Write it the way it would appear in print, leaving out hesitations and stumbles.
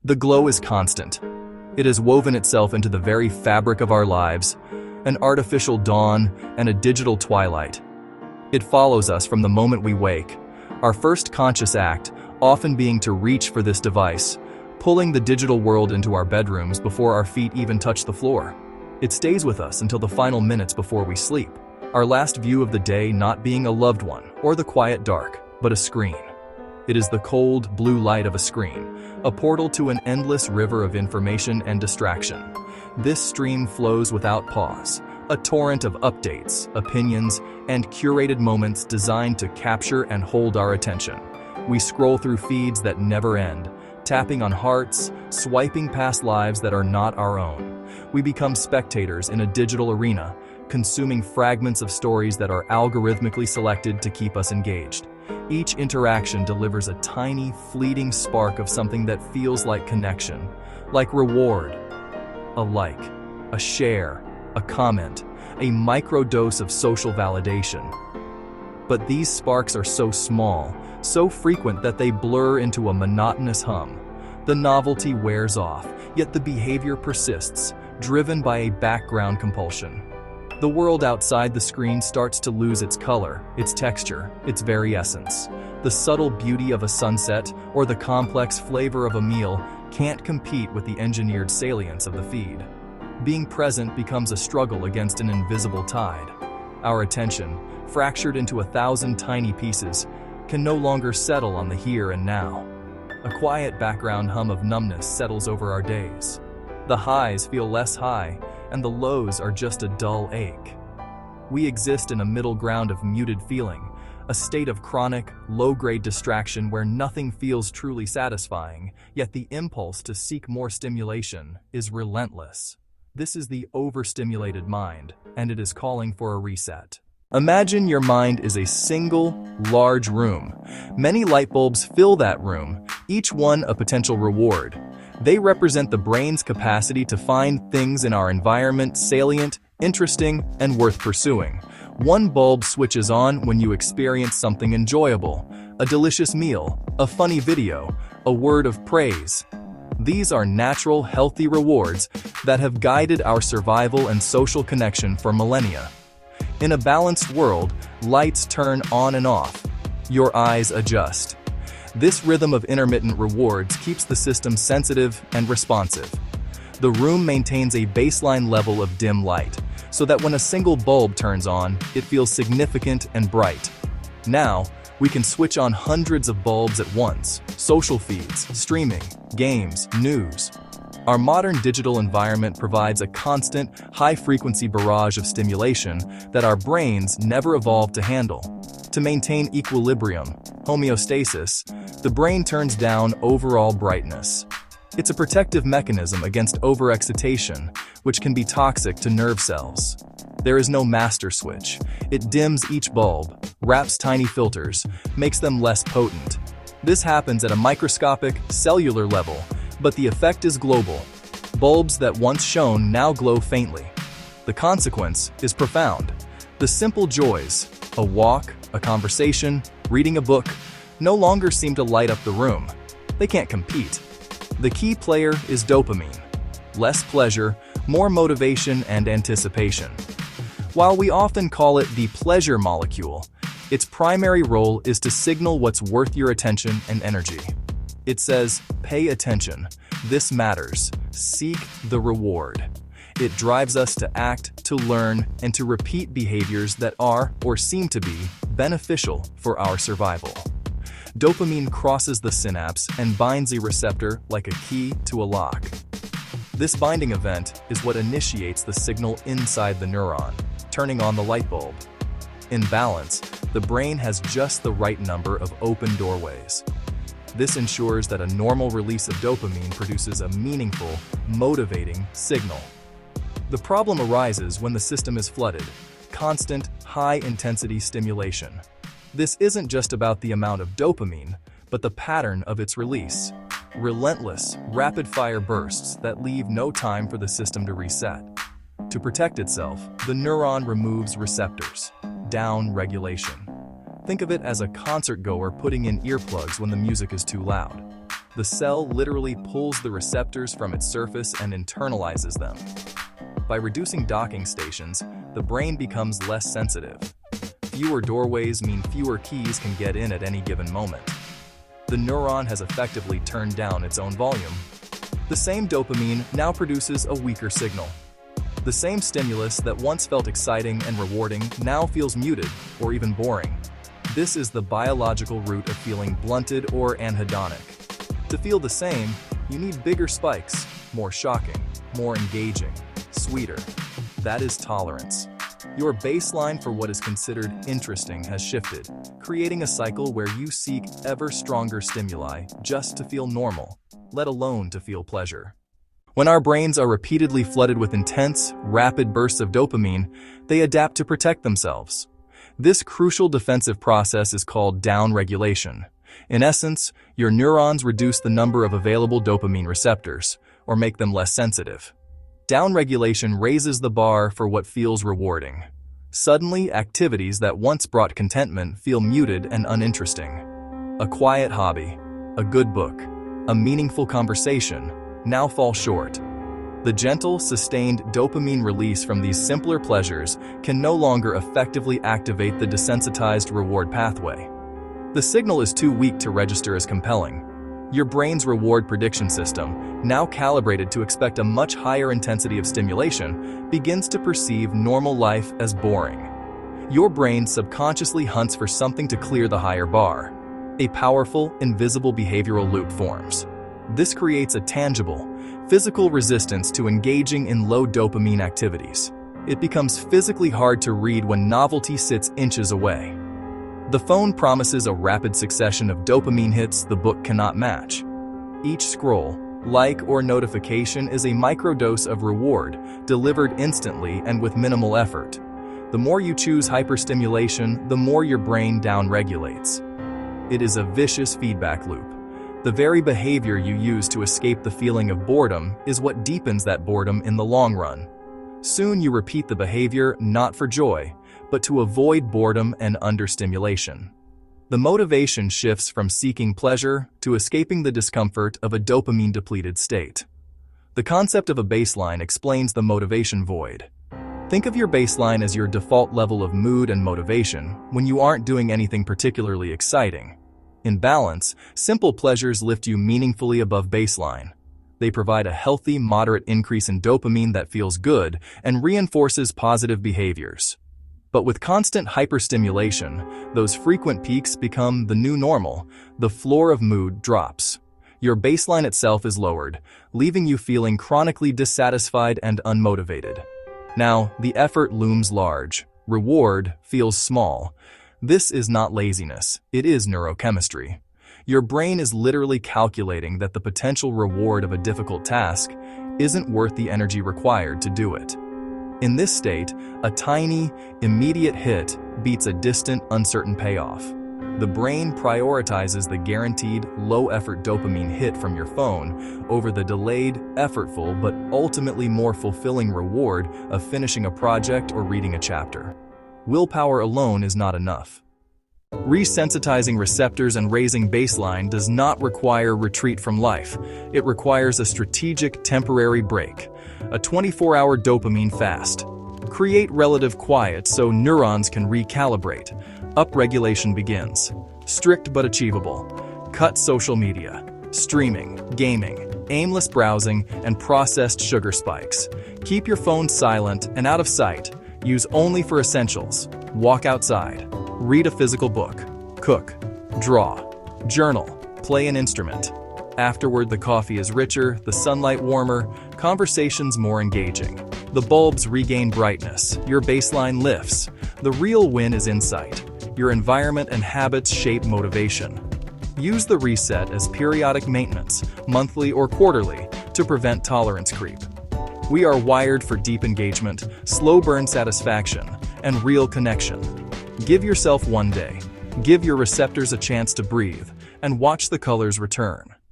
The glow is constant. It has woven itself into the very fabric of our lives, an artificial dawn and a digital twilight. It follows us from the moment we wake, our first conscious act often being to reach for this device, pulling the digital world into our bedrooms before our feet even touch the floor. It stays with us until the final minutes before we sleep, our last view of the day not being a loved one or the quiet dark, but a screen. It is the cold, blue light of a screen, a portal to an endless river of information and distraction. This stream flows without pause, a torrent of updates, opinions, and curated moments designed to capture and hold our attention. We scroll through feeds that never end, tapping on hearts, swiping past lives that are not our own. We become spectators in a digital arena, consuming fragments of stories that are algorithmically selected to keep us engaged. Each interaction delivers a tiny, fleeting spark of something that feels like connection, like reward, a like, a share, a comment, a microdose of social validation. But these sparks are so small, so frequent that they blur into a monotonous hum. The novelty wears off, yet the behavior persists, driven by a background compulsion. The world outside the screen starts to lose its color, its texture, its very essence. The subtle beauty of a sunset or the complex flavor of a meal can't compete with the engineered salience of the feed. Being present becomes a struggle against an invisible tide. Our attention, fractured into 1,000 tiny pieces, can no longer settle on the here and now. A quiet background hum of numbness settles over our days. The highs feel less high, and the lows are just a dull ache. We exist in a middle ground of muted feeling, a state of chronic, low-grade distraction where nothing feels truly satisfying, yet the impulse to seek more stimulation is relentless. This is the overstimulated mind, and it is calling for a reset. Imagine your mind is a single, large room. Many light bulbs fill that room, each one a potential reward. They represent the brain's capacity to find things in our environment salient, interesting, and worth pursuing. One bulb switches on when you experience something enjoyable, a delicious meal, a funny video, a word of praise. These are natural, healthy rewards that have guided our survival and social connection for millennia. In a balanced world, lights turn on and off. Your eyes adjust. This rhythm of intermittent rewards keeps the system sensitive and responsive. The room maintains a baseline level of dim light, so that when a single bulb turns on, it feels significant and bright. Now, we can switch on hundreds of bulbs at once: social feeds, streaming, games, news. Our modern digital environment provides a constant, high-frequency barrage of stimulation that our brains never evolved to handle. To maintain equilibrium, homeostasis, the brain turns down overall brightness. It's a protective mechanism against overexcitation, which can be toxic to nerve cells. There is no master switch. It dims each bulb, wraps tiny filters, makes them less potent. This happens at a microscopic, cellular level, but the effect is global. Bulbs that once shone now glow faintly. The consequence is profound. The simple joys, a walk, a conversation, reading a book, no longer seem to light up the room. They can't compete. The key player is dopamine. Less pleasure, more motivation and anticipation. While we often call it the pleasure molecule, its primary role is to signal what's worth your attention and energy. It says, pay attention, this matters, seek the reward. It drives us to act, to learn, and to repeat behaviors that are, or seem to be, beneficial for our survival. Dopamine crosses the synapse and binds a receptor like a key to a lock. This binding event is what initiates the signal inside the neuron, turning on the light bulb. In balance, the brain has just the right number of open doorways. This ensures that a normal release of dopamine produces a meaningful, motivating signal. The problem arises when the system is flooded, constant, high-intensity stimulation. This isn't just about the amount of dopamine, but the pattern of its release. Relentless, rapid-fire bursts that leave no time for the system to reset. To protect itself, the neuron removes receptors, down regulation. Think of it as a concert goer putting in earplugs when the music is too loud. The cell literally pulls the receptors from its surface and internalizes them. By reducing docking stations, the brain becomes less sensitive. Fewer doorways mean fewer keys can get in at any given moment. The neuron has effectively turned down its own volume. The same dopamine now produces a weaker signal. The same stimulus that once felt exciting and rewarding now feels muted or even boring. This is the biological root of feeling blunted or anhedonic. To feel the same, you need bigger spikes, more shocking, more engaging, sweeter. That is tolerance. Your baseline for what is considered interesting has shifted, creating a cycle where you seek ever stronger stimuli just to feel normal, let alone to feel pleasure. When our brains are repeatedly flooded with intense, rapid bursts of dopamine, they adapt to protect themselves. This crucial defensive process is called downregulation. In essence, your neurons reduce the number of available dopamine receptors, or make them less sensitive. Downregulation raises the bar for what feels rewarding. Suddenly, activities that once brought contentment feel muted and uninteresting. A quiet hobby, a good book, a meaningful conversation now fall short. The gentle, sustained dopamine release from these simpler pleasures can no longer effectively activate the desensitized reward pathway. The signal is too weak to register as compelling. Your brain's reward prediction system, now calibrated to expect a much higher intensity of stimulation, begins to perceive normal life as boring. Your brain subconsciously hunts for something to clear the higher bar. A powerful, invisible behavioral loop forms. This creates a tangible, physical resistance to engaging in low dopamine activities. It becomes physically hard to read when novelty sits inches away. The phone promises a rapid succession of dopamine hits the book cannot match. Each scroll, like, or notification is a microdose of reward, delivered instantly and with minimal effort. The more you choose hyperstimulation, the more your brain downregulates. It is a vicious feedback loop. The very behavior you use to escape the feeling of boredom is what deepens that boredom in the long run. Soon you repeat the behavior not for joy, but to avoid boredom and understimulation. The motivation shifts from seeking pleasure to escaping the discomfort of a dopamine-depleted state. The concept of a baseline explains the motivation void. Think of your baseline as your default level of mood and motivation when you aren't doing anything particularly exciting. In balance, simple pleasures lift you meaningfully above baseline. They provide a healthy, moderate increase in dopamine that feels good and reinforces positive behaviors. But with constant hyperstimulation, those frequent peaks become the new normal. The floor of mood drops. Your baseline itself is lowered, leaving you feeling chronically dissatisfied and unmotivated. Now, the effort looms large. Reward feels small. This is not laziness, it is neurochemistry. Your brain is literally calculating that the potential reward of a difficult task isn't worth the energy required to do it. In this state, a tiny, immediate hit beats a distant, uncertain payoff. The brain prioritizes the guaranteed, low-effort dopamine hit from your phone over the delayed, effortful, but ultimately more fulfilling reward of finishing a project or reading a chapter. Willpower alone is not enough. Resensitizing receptors and raising baseline does not require retreat from life. It requires a strategic temporary break, a 24-hour dopamine fast. Create relative quiet so neurons can recalibrate. Upregulation begins. Strict but achievable. Cut social media, streaming, gaming, aimless browsing, and processed sugar spikes. Keep your phone silent and out of sight. Use only for essentials. Walk outside. Read a physical book. Cook. Draw. Journal. Play an instrument. Afterward, the coffee is richer, the sunlight warmer, conversations more engaging. The bulbs regain brightness. Your baseline lifts. The real win is insight. Your environment and habits shape motivation. Use the reset as periodic maintenance, monthly or quarterly, to prevent tolerance creep. We are wired for deep engagement, slow burn satisfaction, and real connection. Give yourself one day. Give your receptors a chance to breathe, and watch the colors return.